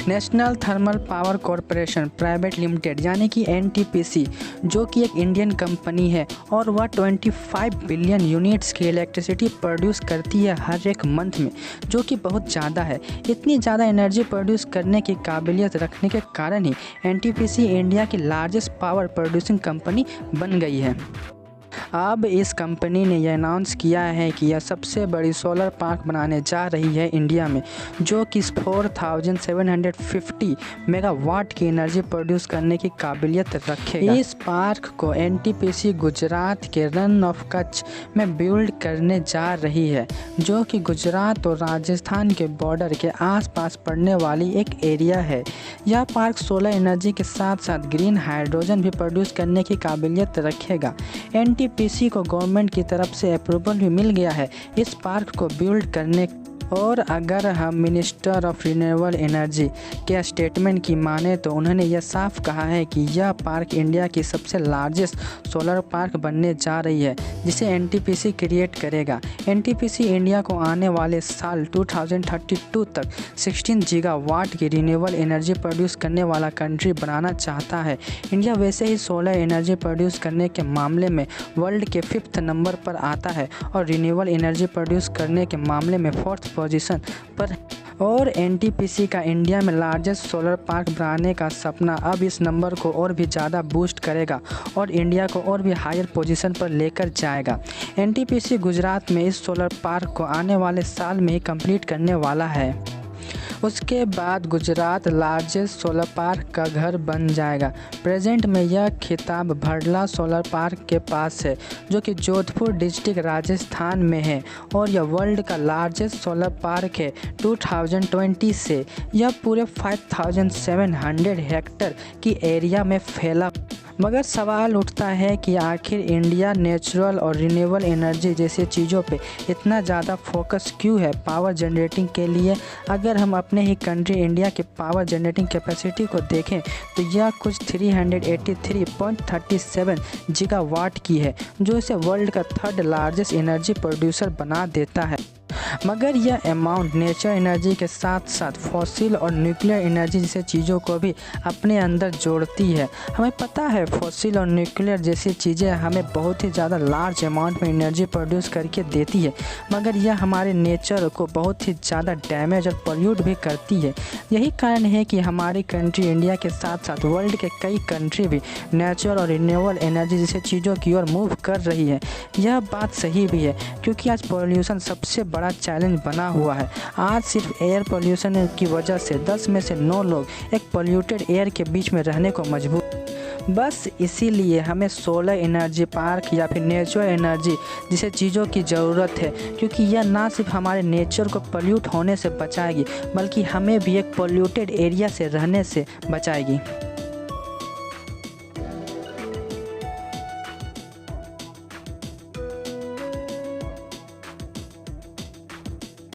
National thermal power corporation private limited यानी कि NTPC, जो कि एक इंडियन कंपनी है और वह 25 बिलियन यूनिट्स की इलेक्ट्रिसिटी प्रोड्यूस करती है हर एक मंथ में, जो कि बहुत ज़्यादा है। इतनी ज़्यादा एनर्जी प्रोड्यूस करने की काबिलियत रखने के कारण ही एनटीपीसी इंडिया की लार्जेस्ट पावर प्रोड्यूसिंग कंपनी बन गई है। अब इस कंपनी ने यह अनाउंस किया है कि यह सबसे बड़ी सोलर पार्क बनाने जा रही है इंडिया में, जो कि 4750 मेगावाट की एनर्जी प्रोड्यूस करने की काबिलियत रखेगा। इस पार्क को एनटीपीसी गुजरात के रन ऑफ कच्छ में बिल्ड करने जा रही है, जो कि गुजरात और राजस्थान के बॉर्डर के आसपास पड़ने वाली एक एरिया है। यह पार्क सोलर एनर्जी के साथ साथ ग्रीन हाइड्रोजन भी प्रोड्यूस करने की काबिलियत रखेगा। एनटीपीसी को गवर्नमेंट की तरफ से अप्रूवल भी मिल गया है इस पार्क को बिल्ड करने। और अगर हम मिनिस्टर ऑफ रिन्यूएबल एनर्जी के स्टेटमेंट की माने तो उन्होंने यह साफ कहा है कि यह पार्क इंडिया की सबसे लार्जेस्ट सोलर पार्क बनने जा रही है, जिसे एनटीपीसी क्रिएट करेगा। एनटीपीसी इंडिया को आने वाले साल 2032 तक 16 गीगावाट की रिन्यूएबल एनर्जी प्रोड्यूस करने वाला कंट्री बनाना चाहता है। इंडिया वैसे ही सोलर एनर्जी प्रोड्यूस करने के मामले में वर्ल्ड के 5th नंबर पर आता है और रिन्यूएबल एनर्जी प्रोड्यूस करने के मामले में 4th पोजीशन पर। और एनटीपीसी का इंडिया में लार्जेस्ट सोलर पार्क बनाने का सपना अब इस नंबर को और भी ज़्यादा बूस्ट करेगा और इंडिया को और भी हायर पोजीशन पर लेकर जाएगा। एनटीपीसी गुजरात में इस सोलर पार्क को आने वाले साल में ही कंप्लीट करने वाला है। उसके बाद गुजरात लार्जेस्ट सोलर पार्क का घर बन जाएगा। प्रेजेंट में यह खिताब भरला सोलर पार्क के पास है, जो कि जोधपुर डिस्ट्रिक्ट राजस्थान में है और यह वर्ल्ड का लार्जेस्ट सोलर पार्क है 2020 से। यह पूरे 5700 हेक्टेयर की एरिया में फैला। मगर सवाल उठता है कि आखिर इंडिया नेचुरल और रिन्यूएबल एनर्जी जैसी चीज़ों पे इतना ज़्यादा फोकस क्यों है पावर जनरेटिंग के लिए। अगर हम अपने ही कंट्री इंडिया की पावर जनरेटिंग कैपेसिटी को देखें तो यह कुछ 383.37 गीगावाट की है, जो इसे वर्ल्ड का 3rd लार्जेस्ट एनर्जी प्रोड्यूसर बना देता है। मगर यह अमाउंट नेचर एनर्जी के साथ साथ फॉसिल और न्यूक्लियर एनर्जी जैसे चीज़ों को भी अपने अंदर जोड़ती है। हमें पता है फॉसिल और न्यूक्लियर जैसी चीज़ें हमें बहुत ही ज़्यादा लार्ज अमाउंट में एनर्जी प्रोड्यूस करके देती है, मगर यह हमारे नेचर को बहुत ही ज़्यादा डैमेज और पोल्यूट भी करती है। यही कारण है कि हमारी कंट्री इंडिया के साथ साथ वर्ल्ड के कई कंट्री भी नेचुरल और रिन्यूएबल एनर्जी जैसे चीज़ों की ओर मूव कर रही है। यह बात सही भी है, क्योंकि आज पॉल्यूशन सबसे बड़ा चैलेंज बना हुआ है। आज सिर्फ एयर पोल्यूशन की वजह से 10 में से 9 लोग एक पोल्यूटेड एयर के बीच में रहने को मजबूर। बस इसीलिए हमें सोलर एनर्जी पार्क या फिर नेचुरल एनर्जी जैसे चीज़ों की ज़रूरत है, क्योंकि यह ना सिर्फ हमारे नेचर को पोल्यूट होने से बचाएगी, बल्कि हमें भी एक पोल्यूटेड एरिया से रहने से बचाएगी।